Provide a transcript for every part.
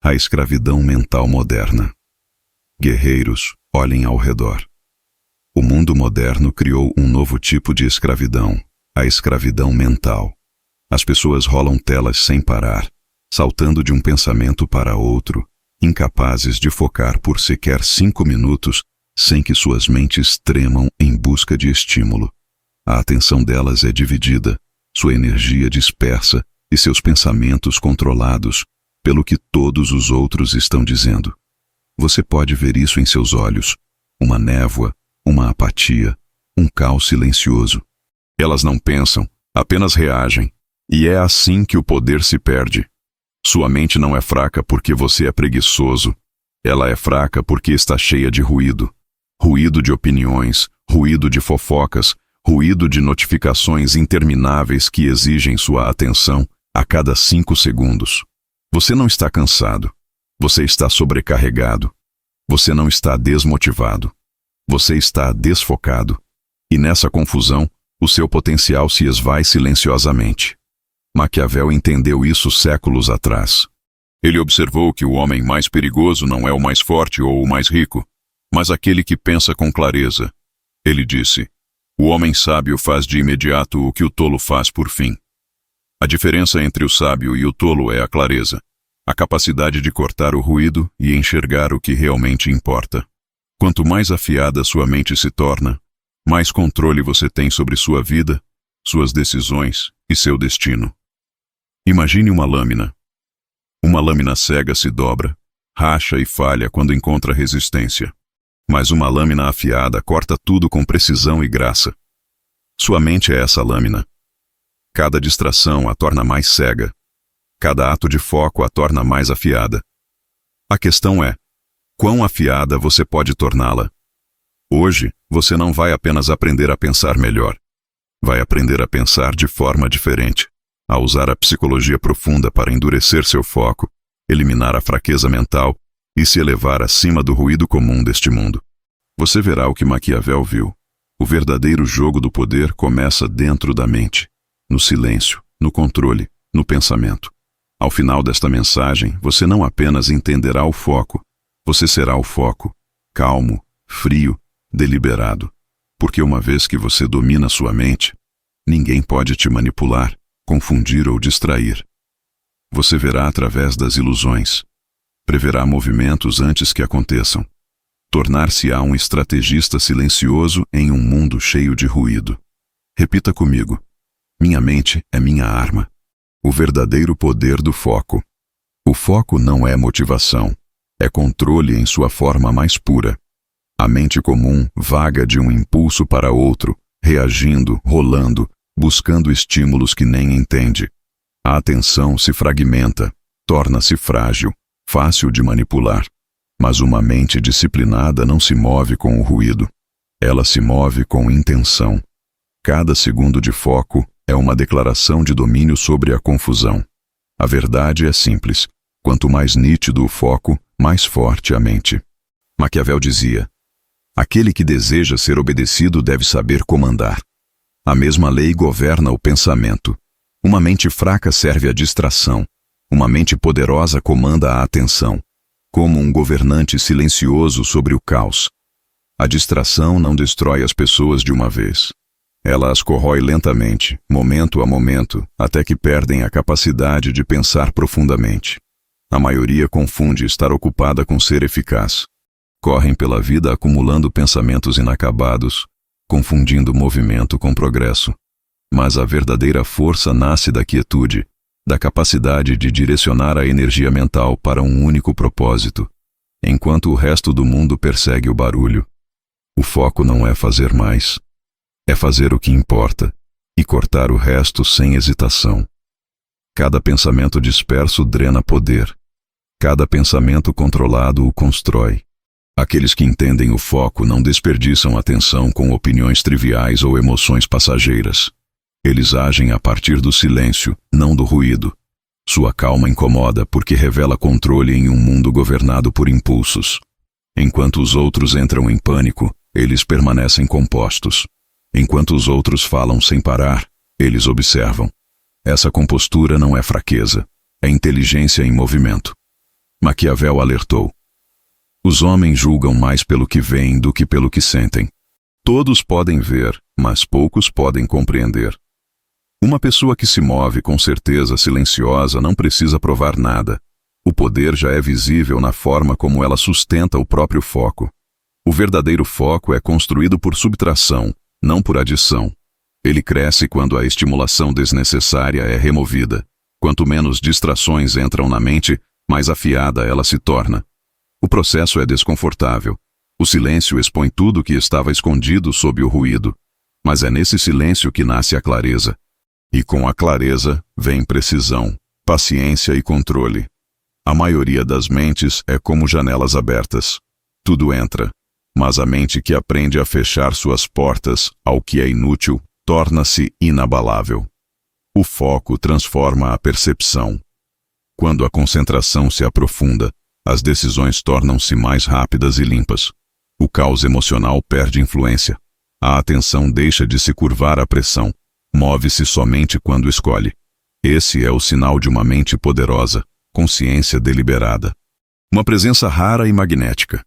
A escravidão mental moderna. Guerreiros, olhem ao redor. O mundo moderno criou um novo tipo de escravidão, a escravidão mental. As pessoas rolam telas sem parar, saltando de um pensamento para outro, incapazes de focar por sequer 5 minutos sem que suas mentes tremam em busca de estímulo. A atenção delas é dividida, sua energia dispersa e seus pensamentos controlados pelo que todos os outros estão dizendo. Você pode ver isso em seus olhos, uma névoa, uma apatia, um caos silencioso. Elas não pensam, apenas reagem, e é assim que o poder se perde. Sua mente não é fraca porque você é preguiçoso. Ela é fraca porque está cheia de ruído. Ruído de opiniões, ruído de fofocas, ruído de notificações intermináveis que exigem sua atenção a cada 5 segundos. Você não está cansado. Você está sobrecarregado. Você não está desmotivado. Você está desfocado. E nessa confusão, o seu potencial se esvai silenciosamente. Maquiavel entendeu isso séculos atrás. Ele observou que o homem mais perigoso não é o mais forte ou o mais rico, mas aquele que pensa com clareza. Ele disse: o homem sábio faz de imediato o que o tolo faz por fim. A diferença entre o sábio e o tolo é a clareza, a capacidade de cortar o ruído e enxergar o que realmente importa. Quanto mais afiada sua mente se torna, mais controle você tem sobre sua vida, suas decisões e seu destino. Imagine uma lâmina. Uma lâmina cega se dobra, racha e falha quando encontra resistência. Mas uma lâmina afiada corta tudo com precisão e graça. Sua mente é essa lâmina. Cada distração a torna mais cega. Cada ato de foco a torna mais afiada. A questão é: quão afiada você pode torná-la? Hoje, você não vai apenas aprender a pensar melhor. Vai aprender a pensar de forma diferente, a usar a psicologia profunda para endurecer seu foco, eliminar a fraqueza mental e se elevar acima do ruído comum deste mundo. Você verá o que Maquiavel viu. O verdadeiro jogo do poder começa dentro da mente, no silêncio, no controle, no pensamento. Ao final desta mensagem, você não apenas entenderá o foco, você será o foco, calmo, frio, deliberado. Porque uma vez que você domina sua mente, ninguém pode te manipular, confundir ou distrair. Você verá através das ilusões. Preverá movimentos antes que aconteçam. Tornar-se-á um estrategista silencioso em um mundo cheio de ruído. Repita comigo: minha mente é minha arma. O verdadeiro poder do foco. O foco não é motivação, é controle em sua forma mais pura. A mente comum vaga de um impulso para outro, reagindo, rolando, buscando estímulos que nem entende. A atenção se fragmenta, torna-se frágil, fácil de manipular. Mas uma mente disciplinada não se move com o ruído. Ela se move com intenção. Cada segundo de foco é uma declaração de domínio sobre a confusão. A verdade é simples. Quanto mais nítido o foco, mais forte a mente. Maquiavel dizia: aquele que deseja ser obedecido deve saber comandar. A mesma lei governa o pensamento. Uma mente fraca serve à distração. Uma mente poderosa comanda a atenção, como um governante silencioso sobre o caos. A distração não destrói as pessoas de uma vez. Ela as corrói lentamente, momento a momento, até que perdem a capacidade de pensar profundamente. A maioria confunde estar ocupada com ser eficaz. Correm pela vida acumulando pensamentos inacabados, confundindo movimento com progresso. Mas a verdadeira força nasce da quietude, da capacidade de direcionar a energia mental para um único propósito, enquanto o resto do mundo persegue o barulho. O foco não é fazer mais, é fazer o que importa e cortar o resto sem hesitação. Cada pensamento disperso drena poder. Cada pensamento controlado o constrói. Aqueles que entendem o foco não desperdiçam atenção com opiniões triviais ou emoções passageiras. Eles agem a partir do silêncio, não do ruído. Sua calma incomoda porque revela controle em um mundo governado por impulsos. Enquanto os outros entram em pânico, eles permanecem compostos. Enquanto os outros falam sem parar, eles observam. Essa compostura não é fraqueza, é inteligência em movimento. Maquiavel alertou. Os homens julgam mais pelo que veem do que pelo que sentem. Todos podem ver, mas poucos podem compreender. Uma pessoa que se move com certeza silenciosa não precisa provar nada. O poder já é visível na forma como ela sustenta o próprio foco. O verdadeiro foco é construído por subtração, não por adição. Ele cresce quando a estimulação desnecessária é removida. Quanto menos distrações entram na mente, mais afiada ela se torna. O processo é desconfortável. O silêncio expõe tudo que estava escondido sob o ruído. Mas é nesse silêncio que nasce a clareza. E com a clareza vem precisão, paciência e controle. A maioria das mentes é como janelas abertas. Tudo entra, mas a mente que aprende a fechar suas portas ao que é inútil torna-se inabalável. O foco transforma a percepção. Quando a concentração se aprofunda, as decisões tornam-se mais rápidas e limpas. O caos emocional perde influência. A atenção deixa de se curvar à pressão. Move-se somente quando escolhe. Esse é o sinal de uma mente poderosa, consciência deliberada. Uma presença rara e magnética.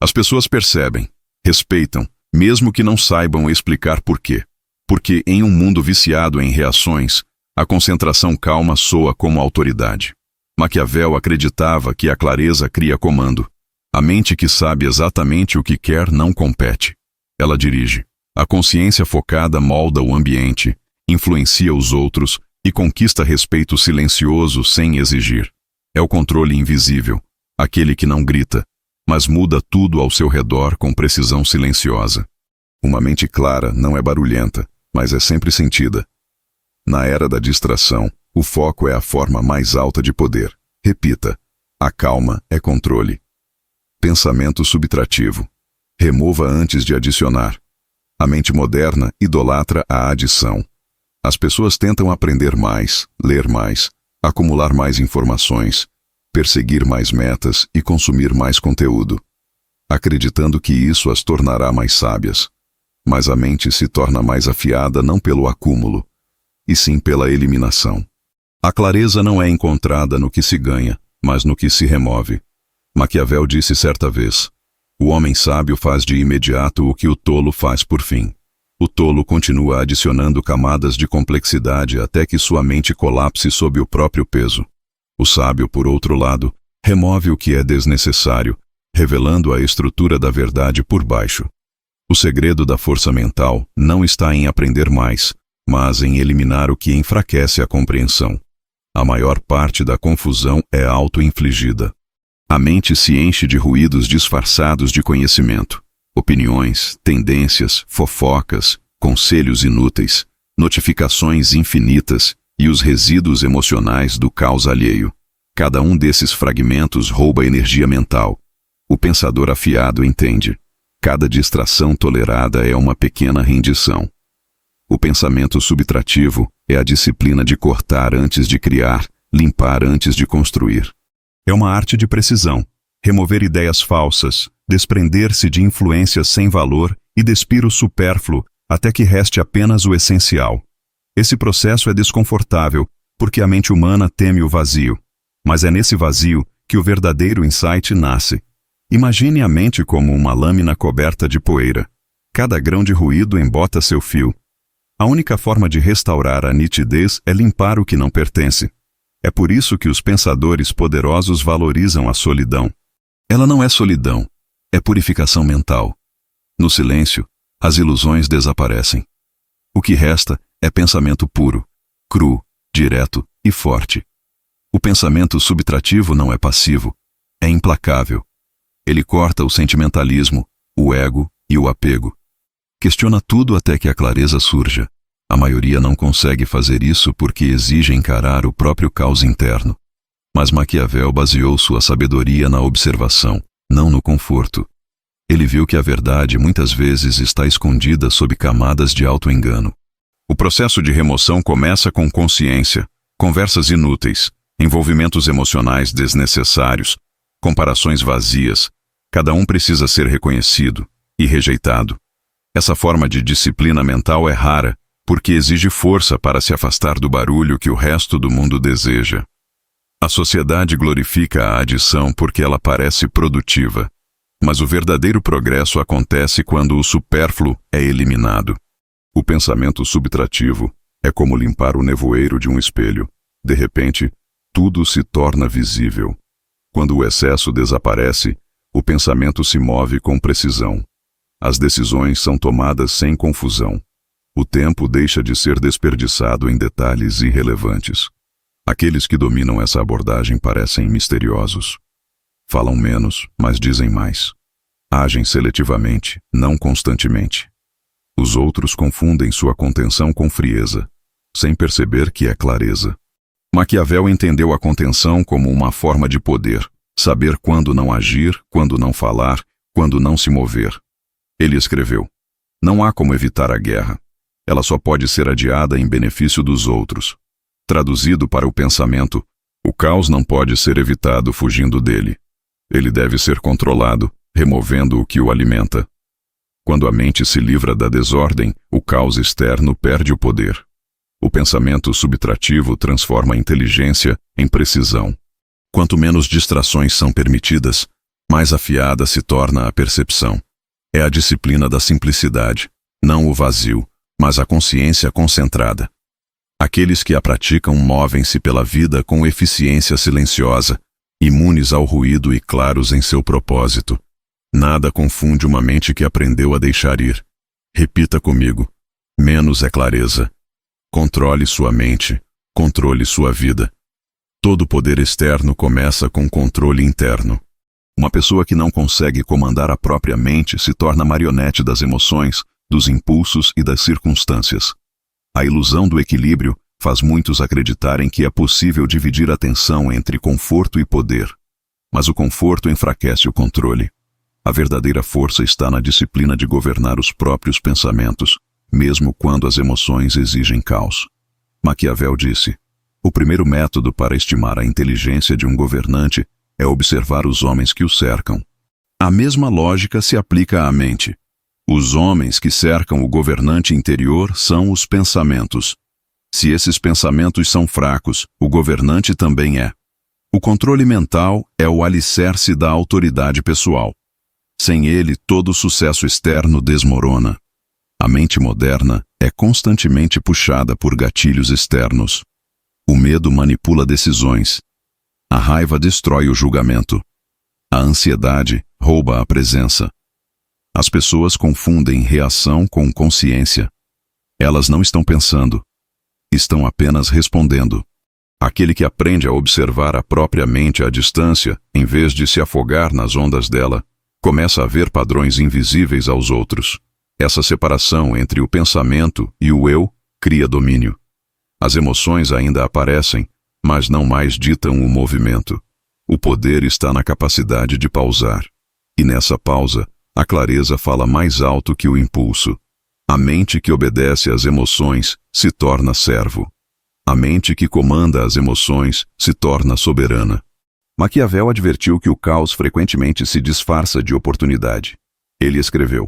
As pessoas percebem, respeitam, mesmo que não saibam explicar por quê. Porque em um mundo viciado em reações, a concentração calma soa como autoridade. Maquiavel acreditava que a clareza cria comando. A mente que sabe exatamente o que quer não compete. Ela dirige. A consciência focada molda o ambiente, influencia os outros e conquista respeito silencioso sem exigir. É o controle invisível, aquele que não grita, mas muda tudo ao seu redor com precisão silenciosa. Uma mente clara não é barulhenta, mas é sempre sentida. Na era da distração, o foco é a forma mais alta de poder. Repita: a calma é controle. Pensamento subtrativo. Remova antes de adicionar. A mente moderna idolatra a adição. As pessoas tentam aprender mais, ler mais, acumular mais informações, perseguir mais metas e consumir mais conteúdo, acreditando que isso as tornará mais sábias. Mas a mente se torna mais afiada não pelo acúmulo, e sim pela eliminação. A clareza não é encontrada no que se ganha, mas no que se remove. Maquiavel disse certa vez: o homem sábio faz de imediato o que o tolo faz por fim. O tolo continua adicionando camadas de complexidade até que sua mente colapse sob o próprio peso. O sábio, por outro lado, remove o que é desnecessário, revelando a estrutura da verdade por baixo. O segredo da força mental não está em aprender mais, mas em eliminar o que enfraquece a compreensão. A maior parte da confusão é auto-infligida. A mente se enche de ruídos disfarçados de conhecimento. Opiniões, tendências, fofocas, conselhos inúteis, notificações infinitas e os resíduos emocionais do caos alheio. Cada um desses fragmentos rouba energia mental. O pensador afiado entende. Cada distração tolerada é uma pequena rendição. O pensamento subtrativo é a disciplina de cortar antes de criar, limpar antes de construir. É uma arte de precisão, remover ideias falsas, desprender-se de influências sem valor e despir o supérfluo até que reste apenas o essencial. Esse processo é desconfortável, porque a mente humana teme o vazio. Mas é nesse vazio que o verdadeiro insight nasce. Imagine a mente como uma lâmina coberta de poeira. Cada grão de ruído embota seu fio. A única forma de restaurar a nitidez é limpar o que não pertence. É por isso que os pensadores poderosos valorizam a solidão. Ela não é solidão, é purificação mental. No silêncio, as ilusões desaparecem. O que resta é pensamento puro, cru, direto e forte. O pensamento subtrativo não é passivo, é implacável. Ele corta o sentimentalismo, o ego e o apego. Questiona tudo até que a clareza surja. A maioria não consegue fazer isso porque exige encarar o próprio caos interno. Mas Maquiavel baseou sua sabedoria na observação, não no conforto. Ele viu que a verdade muitas vezes está escondida sob camadas de auto-engano. O processo de remoção começa com consciência, conversas inúteis, envolvimentos emocionais desnecessários, comparações vazias. Cada um precisa ser reconhecido e rejeitado. Essa forma de disciplina mental é rara, porque exige força para se afastar do barulho que o resto do mundo deseja. A sociedade glorifica a adição porque ela parece produtiva, mas o verdadeiro progresso acontece quando o supérfluo é eliminado. O pensamento subtrativo é como limpar o nevoeiro de um espelho. De repente, tudo se torna visível. Quando o excesso desaparece, o pensamento se move com precisão. As decisões são tomadas sem confusão. O tempo deixa de ser desperdiçado em detalhes irrelevantes. Aqueles que dominam essa abordagem parecem misteriosos. Falam menos, mas dizem mais. Agem seletivamente, não constantemente. Os outros confundem sua contenção com frieza, sem perceber que é clareza. Maquiavel entendeu a contenção como uma forma de poder, saber quando não agir, quando não falar, quando não se mover. Ele escreveu: não há como evitar a guerra. Ela só pode ser adiada em benefício dos outros. Traduzido para o pensamento, o caos não pode ser evitado fugindo dele. Ele deve ser controlado, removendo o que o alimenta. Quando a mente se livra da desordem, o caos externo perde o poder. O pensamento subtrativo transforma a inteligência em precisão. Quanto menos distrações são permitidas, mais afiada se torna a percepção. É a disciplina da simplicidade, não o vazio, mas a consciência concentrada. Aqueles que a praticam movem-se pela vida com eficiência silenciosa, imunes ao ruído e claros em seu propósito. Nada confunde uma mente que aprendeu a deixar ir. Repita comigo: menos é clareza. Controle sua mente, controle sua vida. Todo poder externo começa com controle interno. Uma pessoa que não consegue comandar a própria mente se torna marionete das emoções, dos impulsos e das circunstâncias. A ilusão do equilíbrio faz muitos acreditarem que é possível dividir a atenção entre conforto e poder. Mas o conforto enfraquece o controle. A verdadeira força está na disciplina de governar os próprios pensamentos, mesmo quando as emoções exigem caos. Maquiavel disse: o primeiro método para estimar a inteligência de um governante é observar os homens que o cercam. A mesma lógica se aplica à mente. Os homens que cercam o governante interior são os pensamentos. Se esses pensamentos são fracos, o governante também é. O controle mental é o alicerce da autoridade pessoal. Sem ele, todo o sucesso externo desmorona. A mente moderna é constantemente puxada por gatilhos externos. O medo manipula decisões. A raiva destrói o julgamento. A ansiedade rouba a presença. As pessoas confundem reação com consciência. Elas não estão pensando. Estão apenas respondendo. Aquele que aprende a observar a própria mente à distância, em vez de se afogar nas ondas dela, começa a ver padrões invisíveis aos outros. Essa separação entre o pensamento e o eu cria domínio. As emoções ainda aparecem, mas não mais ditam o movimento. O poder está na capacidade de pausar. E nessa pausa, a clareza fala mais alto que o impulso. A mente que obedece às emoções se torna servo. A mente que comanda as emoções se torna soberana. Maquiavel advertiu que o caos frequentemente se disfarça de oportunidade. Ele escreveu: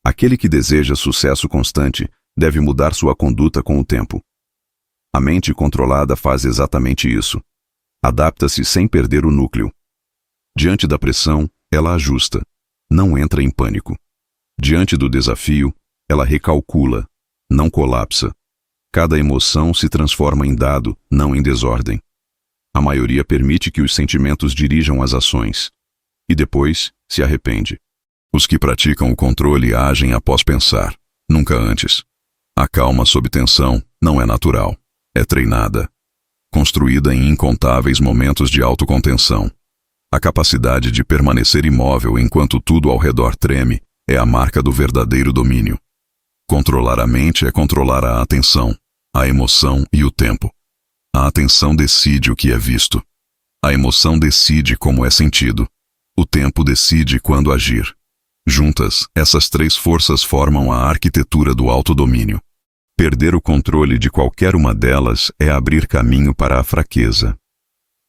aquele que deseja sucesso constante deve mudar sua conduta com o tempo. A mente controlada faz exatamente isso. Adapta-se sem perder o núcleo. Diante da pressão, ela ajusta. Não entra em pânico. Diante do desafio, ela recalcula. Não colapsa. Cada emoção se transforma em dado, não em desordem. A maioria permite que os sentimentos dirijam as ações. E depois, se arrepende. Os que praticam o controle agem após pensar, nunca antes. A calma sob tensão não é natural. É treinada. Construída em incontáveis momentos de autocontenção. A capacidade de permanecer imóvel enquanto tudo ao redor treme é a marca do verdadeiro domínio. Controlar a mente é controlar a atenção, a emoção e o tempo. A atenção decide o que é visto. A emoção decide como é sentido. O tempo decide quando agir. Juntas, essas três forças formam a arquitetura do autodomínio. Perder o controle de qualquer uma delas é abrir caminho para a fraqueza.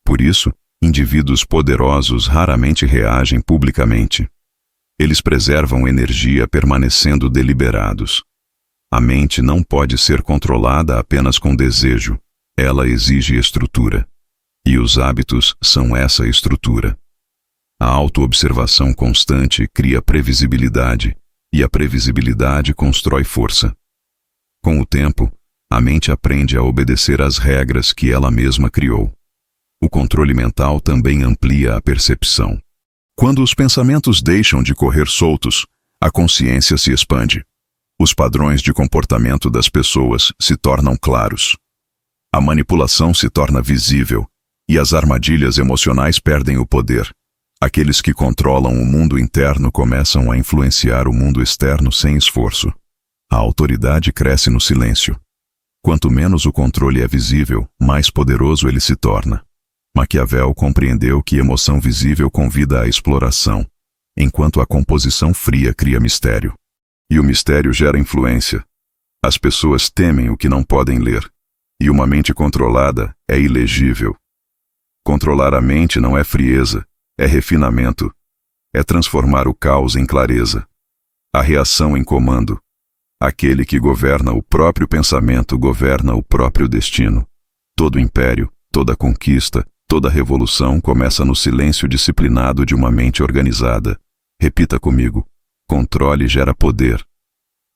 Por isso, indivíduos poderosos raramente reagem publicamente. Eles preservam energia permanecendo deliberados. A mente não pode ser controlada apenas com desejo. Ela exige estrutura. E os hábitos são essa estrutura. A autoobservação constante cria previsibilidade, e a previsibilidade constrói força. Com o tempo, a mente aprende a obedecer às regras que ela mesma criou. O controle mental também amplia a percepção. Quando os pensamentos deixam de correr soltos, a consciência se expande. Os padrões de comportamento das pessoas se tornam claros. A manipulação se torna visível, e as armadilhas emocionais perdem o poder. Aqueles que controlam o mundo interno começam a influenciar o mundo externo sem esforço. A autoridade cresce no silêncio. Quanto menos o controle é visível, mais poderoso ele se torna. Maquiavel compreendeu que emoção visível convida à exploração, enquanto a composição fria cria mistério. E o mistério gera influência. As pessoas temem o que não podem ler, e uma mente controlada é ilegível. Controlar a mente não é frieza, é refinamento. É transformar o caos em clareza. A reação em comando. Aquele que governa o próprio pensamento governa o próprio destino. Todo império, toda conquista, toda revolução começa no silêncio disciplinado de uma mente organizada. Repita comigo. Controle gera poder.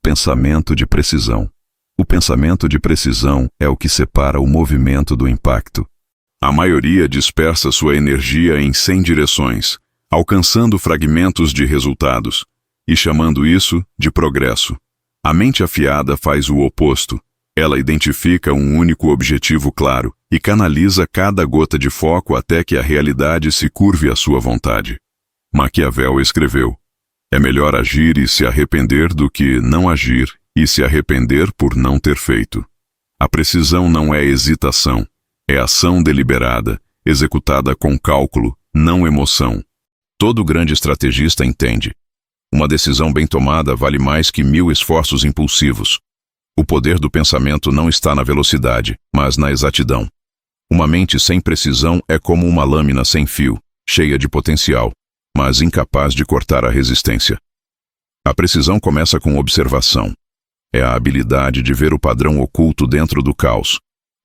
Pensamento de precisão. O pensamento de precisão é o que separa o movimento do impacto. A maioria dispersa sua energia em 100 direções, alcançando fragmentos de resultados, e chamando isso de progresso. A mente afiada faz o oposto. Ela identifica um único objetivo claro e canaliza cada gota de foco até que a realidade se curve à sua vontade. Maquiavel escreveu: é melhor agir e se arrepender do que não agir e se arrepender por não ter feito. A precisão não é hesitação. É ação deliberada, executada com cálculo, não emoção. Todo grande estrategista entende. Uma decisão bem tomada vale mais que 1000 esforços impulsivos. O poder do pensamento não está na velocidade, mas na exatidão. Uma mente sem precisão é como uma lâmina sem fio, cheia de potencial, mas incapaz de cortar a resistência. A precisão começa com observação. É a habilidade de ver o padrão oculto dentro do caos,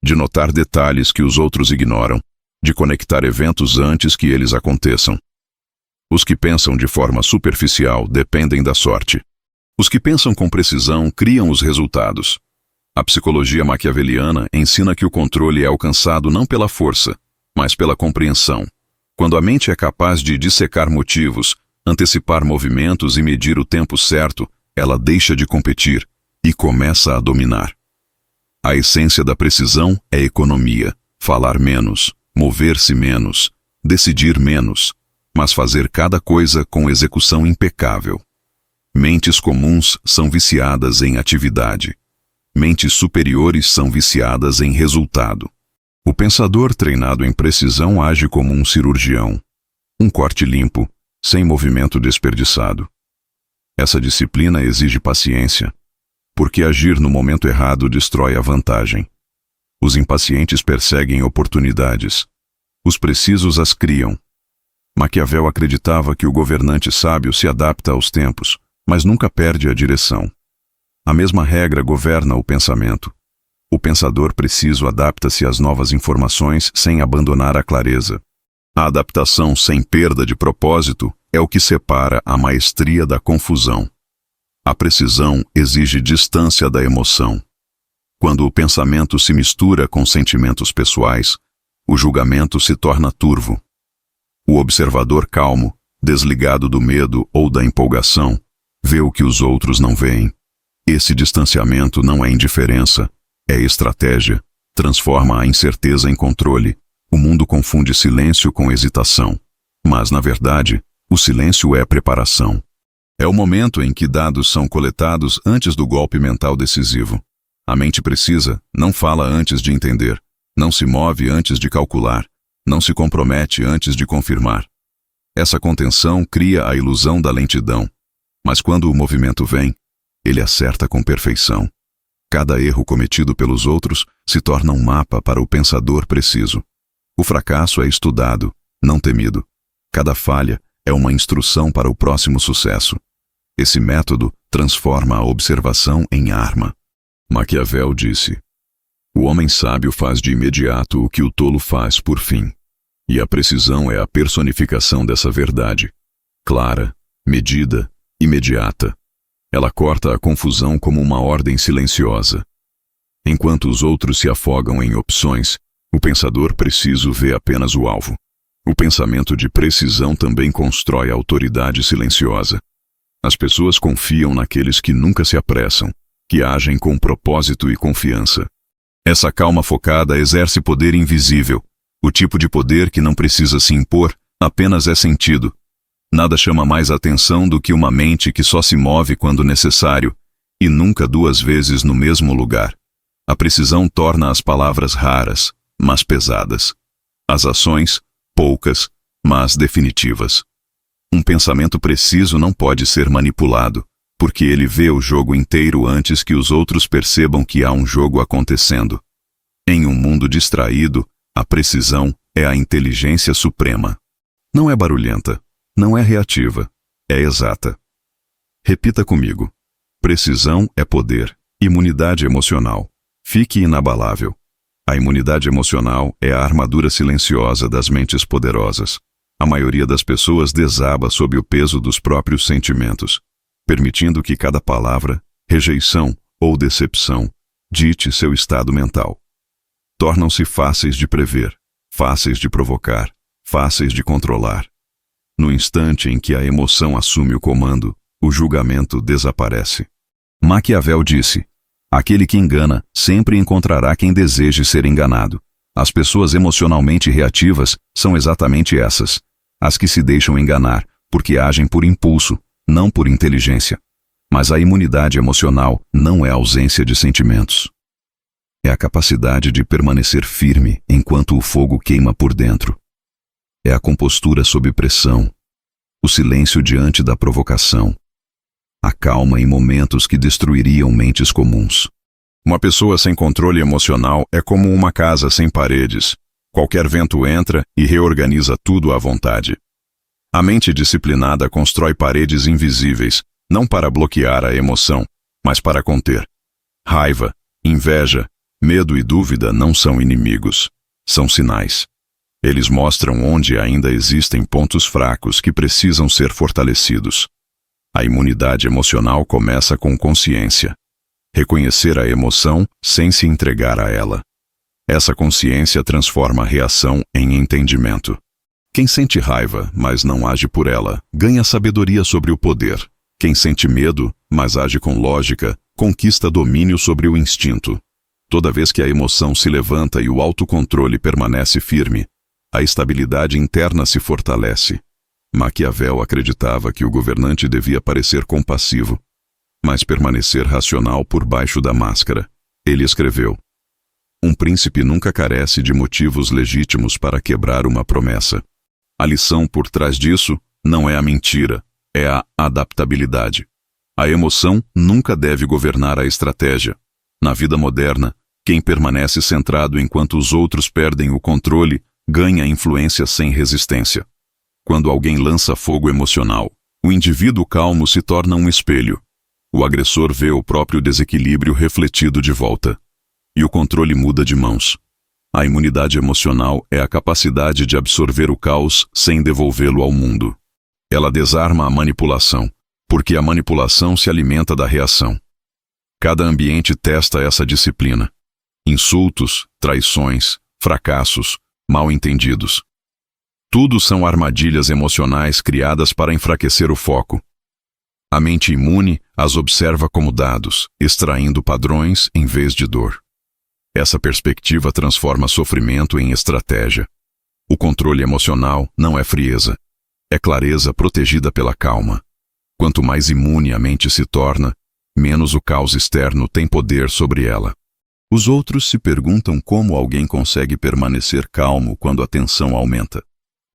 de notar detalhes que os outros ignoram, de conectar eventos antes que eles aconteçam. Os que pensam de forma superficial dependem da sorte. Os que pensam com precisão criam os resultados. A psicologia maquiaveliana ensina que o controle é alcançado não pela força, mas pela compreensão. Quando a mente é capaz de dissecar motivos, antecipar movimentos e medir o tempo certo, ela deixa de competir e começa a dominar. A essência da precisão é economia, falar menos, mover-se menos, decidir menos, mas fazer cada coisa com execução impecável. Mentes comuns são viciadas em atividade. Mentes superiores são viciadas em resultado. O pensador treinado em precisão age como um cirurgião. Um corte limpo, sem movimento desperdiçado. Essa disciplina exige paciência, porque agir no momento errado destrói a vantagem. Os impacientes perseguem oportunidades. Os precisos as criam. Maquiavel acreditava que o governante sábio se adapta aos tempos, mas nunca perde a direção. A mesma regra governa o pensamento. O pensador preciso adapta-se às novas informações sem abandonar a clareza. A adaptação sem perda de propósito é o que separa a maestria da confusão. A precisão exige distância da emoção. Quando o pensamento se mistura com sentimentos pessoais, o julgamento se torna turvo. O observador calmo, desligado do medo ou da empolgação, vê o que os outros não veem. Esse distanciamento não é indiferença, é estratégia, transforma a incerteza em controle. O mundo confunde silêncio com hesitação. Mas, na verdade, o silêncio é preparação. É o momento em que dados são coletados antes do golpe mental decisivo. A mente precisa, não fala antes de entender, não se move antes de calcular, não se compromete antes de confirmar. Essa contenção cria a ilusão da lentidão, mas quando o movimento vem, ele acerta com perfeição. Cada erro cometido pelos outros se torna um mapa para o pensador preciso. O fracasso é estudado, não temido. Cada falha é uma instrução para o próximo sucesso. Esse método transforma a observação em arma. Maquiavel disse: O homem sábio faz de imediato o que o tolo faz por fim. E a precisão é a personificação dessa verdade. Clara, medida, imediata. Ela corta a confusão como uma ordem silenciosa. Enquanto os outros se afogam em opções, o pensador preciso vê apenas o alvo. O pensamento de precisão também constrói autoridade silenciosa. As pessoas confiam naqueles que nunca se apressam, que agem com propósito e confiança. Essa calma focada exerce poder invisível, o tipo de poder que não precisa se impor, apenas é sentido. Nada chama mais atenção do que uma mente que só se move quando necessário, e nunca duas vezes no mesmo lugar. A precisão torna as palavras raras, mas pesadas. As ações, poucas, mas definitivas. Um pensamento preciso não pode ser manipulado, porque ele vê o jogo inteiro antes que os outros percebam que há um jogo acontecendo. Em um mundo distraído, a precisão é a inteligência suprema. Não é barulhenta, não é reativa, é exata. Repita comigo. Precisão é poder, imunidade emocional. Fique inabalável. A imunidade emocional é a armadura silenciosa das mentes poderosas. A maioria das pessoas desaba sob o peso dos próprios sentimentos, permitindo que cada palavra, rejeição ou decepção dite seu estado mental. Tornam-se fáceis de prever, fáceis de provocar, fáceis de controlar. No instante em que a emoção assume o comando, o julgamento desaparece. Maquiavel disse: aquele que engana sempre encontrará quem deseje ser enganado. As pessoas emocionalmente reativas são exatamente essas, as que se deixam enganar, porque agem por impulso, não por inteligência. Mas a imunidade emocional não é a ausência de sentimentos. É a capacidade de permanecer firme enquanto o fogo queima por dentro. É a compostura sob pressão, o silêncio diante da provocação, a calma em momentos que destruiriam mentes comuns. Uma pessoa sem controle emocional é como uma casa sem paredes. Qualquer vento entra e reorganiza tudo à vontade. A mente disciplinada constrói paredes invisíveis, não para bloquear a emoção, mas para conter. Raiva, inveja, medo e dúvida não são inimigos, são sinais. Eles mostram onde ainda existem pontos fracos que precisam ser fortalecidos. A imunidade emocional começa com consciência. Reconhecer a emoção sem se entregar a ela. Essa consciência transforma a reação em entendimento. Quem sente raiva, mas não age por ela, ganha sabedoria sobre o poder. Quem sente medo, mas age com lógica, conquista domínio sobre o instinto. Toda vez que a emoção se levanta e o autocontrole permanece firme, a estabilidade interna se fortalece. Maquiavel acreditava que o governante devia parecer compassivo, mas permanecer racional por baixo da máscara. Ele escreveu: um príncipe nunca carece de motivos legítimos para quebrar uma promessa. A lição por trás disso não é a mentira, é a adaptabilidade. A emoção nunca deve governar a estratégia. Na vida moderna, quem permanece centrado enquanto os outros perdem o controle, ganha influência sem resistência. Quando alguém lança fogo emocional, o indivíduo calmo se torna um espelho. O agressor vê o próprio desequilíbrio refletido de volta. E o controle muda de mãos. A imunidade emocional é a capacidade de absorver o caos sem devolvê-lo ao mundo. Ela desarma a manipulação, porque a manipulação se alimenta da reação. Cada ambiente testa essa disciplina. Insultos, traições, fracassos, mal-entendidos. Tudo são armadilhas emocionais criadas para enfraquecer o foco. A mente imune as observa como dados, extraindo padrões em vez de dor. Essa perspectiva transforma sofrimento em estratégia. O controle emocional não é frieza. É clareza protegida pela calma. Quanto mais imune a mente se torna, menos o caos externo tem poder sobre ela. Os outros se perguntam como alguém consegue permanecer calmo quando a tensão aumenta.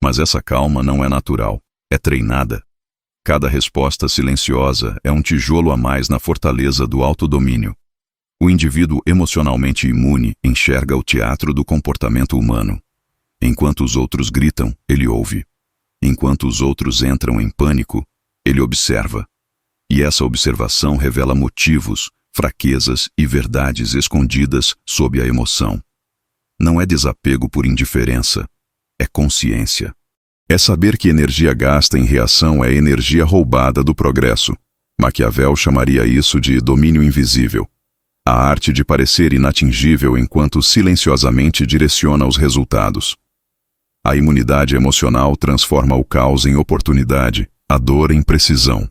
Mas essa calma não é natural, é treinada. Cada resposta silenciosa é um tijolo a mais na fortaleza do autodomínio. O indivíduo emocionalmente imune enxerga o teatro do comportamento humano. Enquanto os outros gritam, ele ouve. Enquanto os outros entram em pânico, ele observa. E essa observação revela motivos, fraquezas e verdades escondidas sob a emoção. Não é desapego por indiferença, é consciência. É saber que energia gasta em reação é energia roubada do progresso. Maquiavel chamaria isso de domínio invisível. A arte de parecer inatingível enquanto silenciosamente direciona os resultados. A imunidade emocional transforma o caos em oportunidade, a dor em precisão.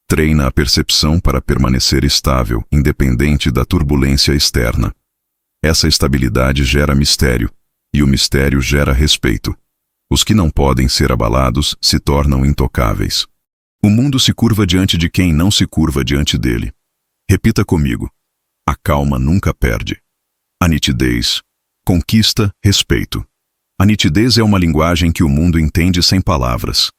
Treina a percepção para permanecer estável, independente da turbulência externa. Essa estabilidade gera mistério, e o mistério gera respeito. Os que não podem ser abalados se tornam intocáveis. O mundo se curva diante de quem não se curva diante dele. Repita comigo. A calma nunca perde. A nitidez conquista respeito. A nitidez é uma linguagem que o mundo entende sem palavras.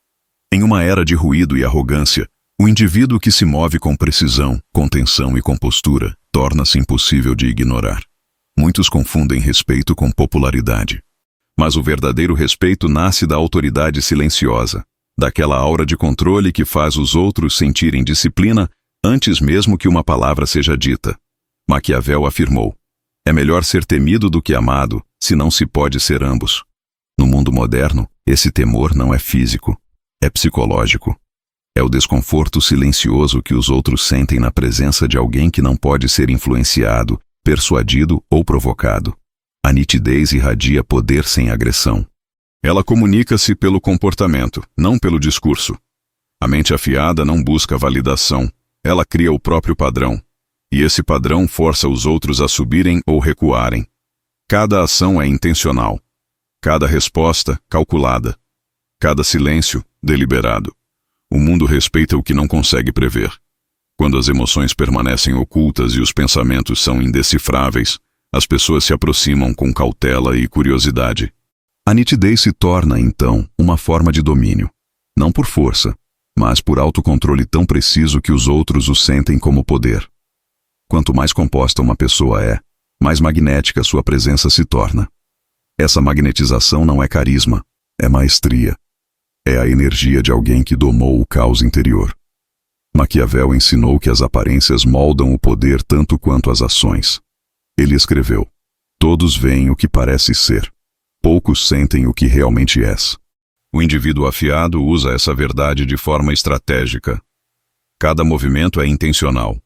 Em uma era de ruído e arrogância, o indivíduo que se move com precisão, contenção e compostura torna-se impossível de ignorar. Muitos confundem respeito com popularidade. Mas o verdadeiro respeito nasce da autoridade silenciosa, daquela aura de controle que faz os outros sentirem disciplina antes mesmo que uma palavra seja dita. Maquiavel afirmou: é melhor ser temido do que amado, se não se pode ser ambos. No mundo moderno, esse temor não é físico, é psicológico. É o desconforto silencioso que os outros sentem na presença de alguém que não pode ser influenciado, persuadido ou provocado. A nitidez irradia poder sem agressão. Ela comunica-se pelo comportamento, não pelo discurso. A mente afiada não busca validação, ela cria o próprio padrão. E esse padrão força os outros a subirem ou recuarem. Cada ação é intencional. Cada resposta, calculada. Cada silêncio, deliberado. O mundo respeita o que não consegue prever. Quando as emoções permanecem ocultas e os pensamentos são indecifráveis, as pessoas se aproximam com cautela e curiosidade. A nitidez se torna, então, uma forma de domínio. Não por força, mas por autocontrole tão preciso que os outros o sentem como poder. Quanto mais composta uma pessoa é, mais magnética sua presença se torna. Essa magnetização não é carisma, é maestria. É a energia de alguém que domou o caos interior. Maquiavel ensinou que as aparências moldam o poder tanto quanto as ações. Ele escreveu: todos veem o que parece ser. Poucos sentem o que realmente és. O indivíduo afiado usa essa verdade de forma estratégica. Cada movimento é intencional.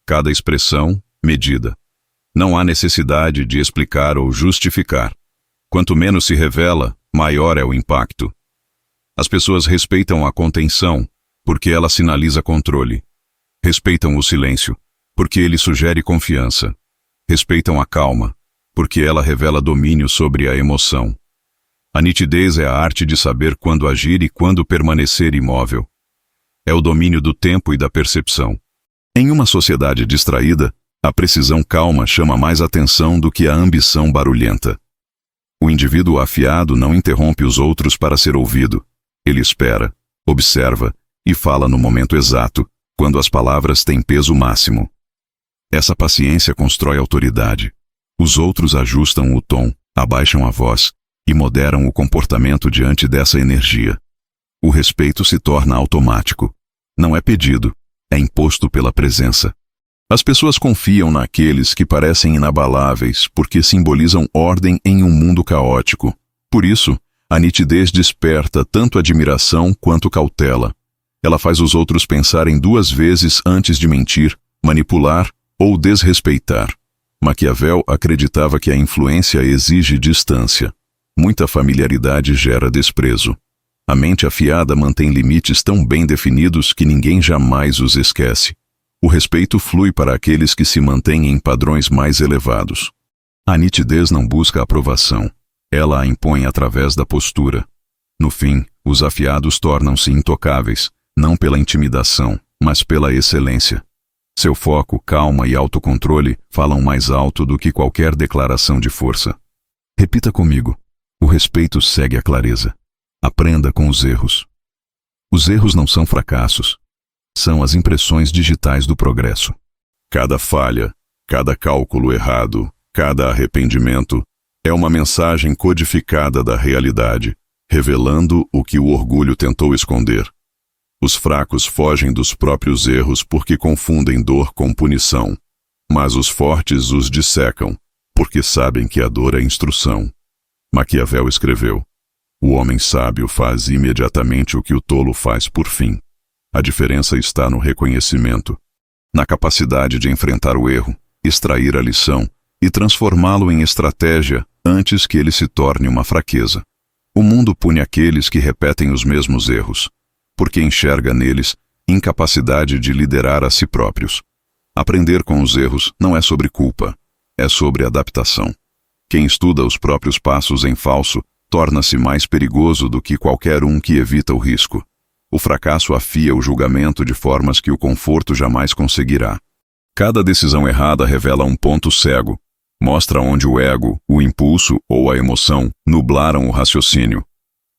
Cada expressão, medida. Não há necessidade de explicar ou justificar. Quanto menos se revela, maior é o impacto. As pessoas respeitam a contenção, porque ela sinaliza controle. Respeitam o silêncio, porque ele sugere confiança. Respeitam a calma, porque ela revela domínio sobre a emoção. A nitidez é a arte de saber quando agir e quando permanecer imóvel. É o domínio do tempo e da percepção. Em uma sociedade distraída, a precisão calma chama mais atenção do que a ambição barulhenta. O indivíduo afiado não interrompe os outros para ser ouvido. Ele espera, observa e fala no momento exato, quando as palavras têm peso máximo. Essa paciência constrói autoridade. Os outros ajustam o tom, abaixam a voz e moderam o comportamento diante dessa energia. O respeito se torna automático. Não é pedido, é imposto pela presença. As pessoas confiam naqueles que parecem inabaláveis porque simbolizam ordem em um mundo caótico. Por isso, a nitidez desperta tanto admiração quanto cautela. Ela faz os outros pensarem duas vezes antes de mentir, manipular ou desrespeitar. Maquiavel acreditava que a influência exige distância. Muita familiaridade gera desprezo. A mente afiada mantém limites tão bem definidos que ninguém jamais os esquece. O respeito flui para aqueles que se mantêm em padrões mais elevados. A nitidez não busca aprovação. Ela a impõe através da postura. No fim, os afiados tornam-se intocáveis, não pela intimidação, mas pela excelência. Seu foco, calma e autocontrole falam mais alto do que qualquer declaração de força. Repita comigo. O respeito segue a clareza. Aprenda com os erros. Os erros não são fracassos. São as impressões digitais do progresso. Cada falha, cada cálculo errado, cada arrependimento é uma mensagem codificada da realidade, revelando o que o orgulho tentou esconder. Os fracos fogem dos próprios erros porque confundem dor com punição. mas os fortes os dissecam, porque sabem que a dor é instrução. Maquiavel escreveu: o homem sábio faz imediatamente o que o tolo faz por fim. A diferença está no reconhecimento, na capacidade de enfrentar o erro, extrair a lição e transformá-lo em estratégia antes que ele se torne uma fraqueza. O mundo pune aqueles que repetem os mesmos erros, porque enxerga neles incapacidade de liderar a si próprios. Aprender com os erros não é sobre culpa, é sobre adaptação. Quem estuda os próprios passos em falso torna-se mais perigoso do que qualquer um que evita o risco. O fracasso afia o julgamento de formas que o conforto jamais conseguirá. Cada decisão errada revela um ponto cego, mostra onde o ego, o impulso ou a emoção nublaram o raciocínio.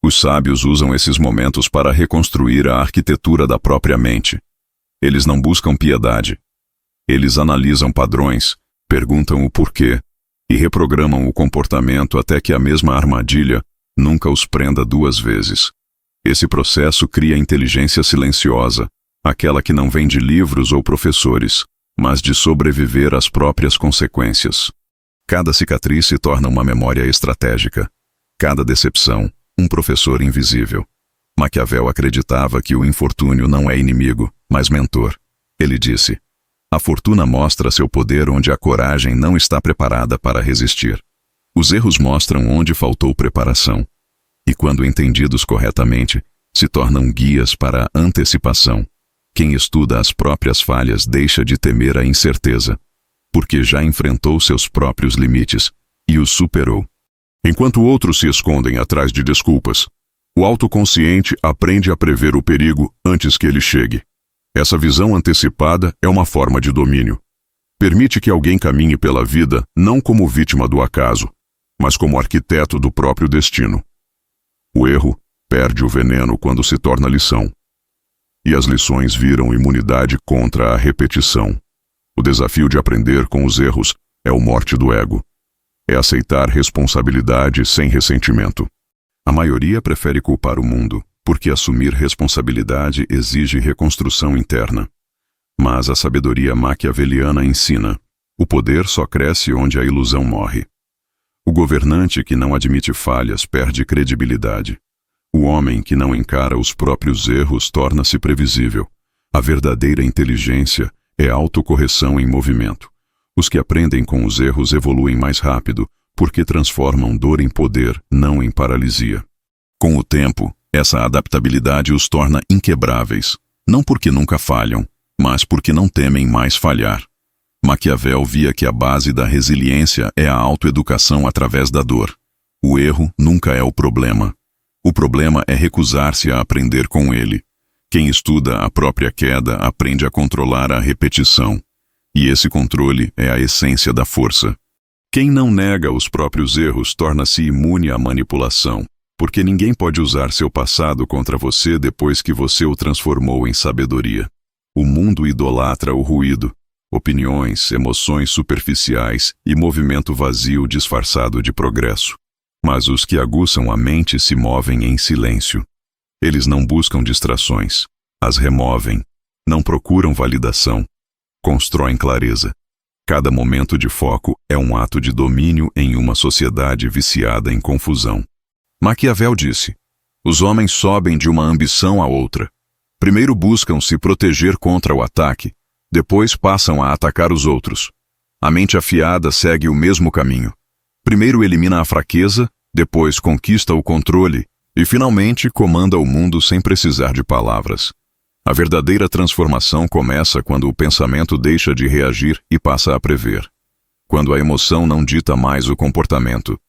Os sábios usam esses momentos para reconstruir a arquitetura da própria mente. Eles não buscam piedade. Eles analisam padrões, perguntam o porquê e reprogramam o comportamento até que a mesma armadilha nunca os prenda duas vezes. Esse processo cria inteligência silenciosa, aquela que não vem de livros ou professores, mas de sobreviver às próprias consequências. Cada cicatriz se torna uma memória estratégica. Cada decepção, um professor invisível. Maquiavel acreditava que o infortúnio não é inimigo, mas mentor. Ele disse: a fortuna mostra seu poder onde a coragem não está preparada para resistir. Os erros mostram onde faltou preparação. E quando entendidos corretamente, se tornam guias para a antecipação. Quem estuda as próprias falhas deixa de temer a incerteza, porque já enfrentou seus próprios limites e os superou. Enquanto outros se escondem atrás de desculpas, o autoconsciente aprende a prever o perigo antes que ele chegue. Essa visão antecipada é uma forma de domínio. Permite que alguém caminhe pela vida não como vítima do acaso, mas como arquiteto do próprio destino. O erro perde o veneno quando se torna lição. E as lições viram imunidade contra a repetição. O desafio de aprender com os erros é o morte do ego. É aceitar responsabilidade sem ressentimento. A maioria prefere culpar o mundo, porque assumir responsabilidade exige reconstrução interna. Mas a sabedoria maquiaveliana ensina: o poder só cresce onde a ilusão morre. O governante que não admite falhas perde credibilidade. O homem que não encara os próprios erros torna-se previsível. A verdadeira inteligência é autocorreção em movimento. Os que aprendem com os erros evoluem mais rápido, porque transformam dor em poder, não em paralisia. Com o tempo, essa adaptabilidade os torna inquebráveis, não porque nunca falham, mas porque não temem mais falhar. Maquiavel via que a base da resiliência é a autoeducação através da dor. O erro nunca é o problema. O problema é recusar-se a aprender com ele. Quem estuda a própria queda aprende a controlar a repetição. E esse controle é a essência da força. Quem não nega os próprios erros torna-se imune à manipulação, porque ninguém pode usar seu passado contra você depois que você o transformou em sabedoria. O mundo idolatra o ruído, opiniões, emoções superficiais e movimento vazio disfarçado de progresso. Mas os que aguçam a mente se movem em silêncio. Eles não buscam distrações, as removem, não procuram validação, constroem clareza. Cada momento de foco é um ato de domínio em uma sociedade viciada em confusão. Maquiavel disse: os homens sobem de uma ambição a outra. Primeiro buscam se proteger contra o ataque, depois passam a atacar os outros. A mente afiada segue o mesmo caminho. Primeiro elimina a fraqueza, depois conquista o controle e finalmente comanda o mundo sem precisar de palavras. A verdadeira transformação começa quando o pensamento deixa de reagir e passa a prever. Quando a emoção não dita mais o comportamento.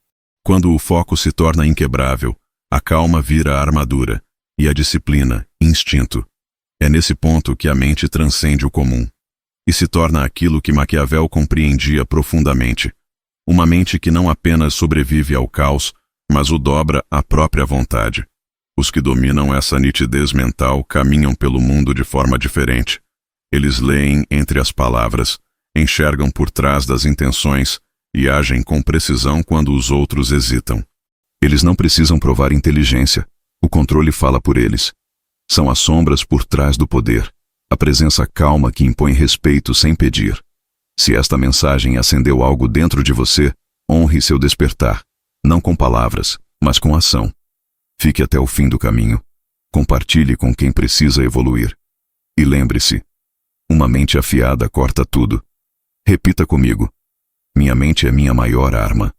Quando o foco se torna inquebrável, a calma vira armadura e a disciplina, instinto. É nesse ponto que a mente transcende o comum e se torna aquilo que Maquiavel compreendia profundamente. Uma mente que não apenas sobrevive ao caos, mas o dobra à própria vontade. Os que dominam essa nitidez mental caminham pelo mundo de forma diferente. Eles leem entre as palavras, enxergam por trás das intenções e agem com precisão quando os outros hesitam. Eles não precisam provar inteligência. O controle fala por eles. São as sombras por trás do poder, a presença calma que impõe respeito sem pedir. Se esta mensagem acendeu algo dentro de você, honre seu despertar, não com palavras, mas com ação. Fique até o fim do caminho. Compartilhe com quem precisa evoluir. E lembre-se, uma mente afiada corta tudo. Repita comigo: minha mente é minha maior arma.